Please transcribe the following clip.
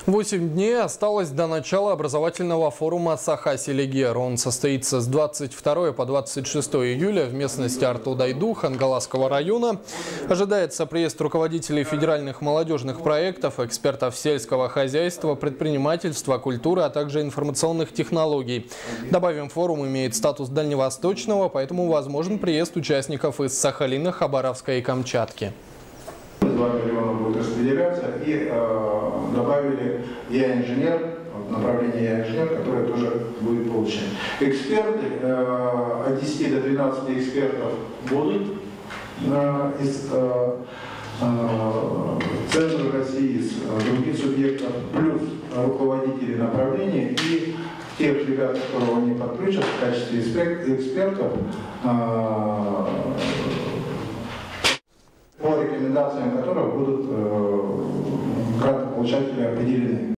8 дней осталось до начала образовательного форума «Саха-Селигер». Он состоится с 22 по 26 июля в местности Артудайду Хангаласского района. Ожидается приезд руководителей федеральных молодежных проектов, экспертов сельского хозяйства, предпринимательства, культуры, а также информационных технологий. Добавим, форум имеет статус дальневосточного, поэтому возможен приезд участников из Сахалина, Хабаровска и Камчатки. 2 миллиона будет распределяться, и добавили «Я-инженер», направление «Я-инженер», которое тоже будет получено. Эксперты, от 10 до 12 экспертов будут из Центра России, из других субъектов, плюс руководители направления и тех ребят, которых они подключат в качестве экспертов, по рекомендациям которых будут грантополучатели определены.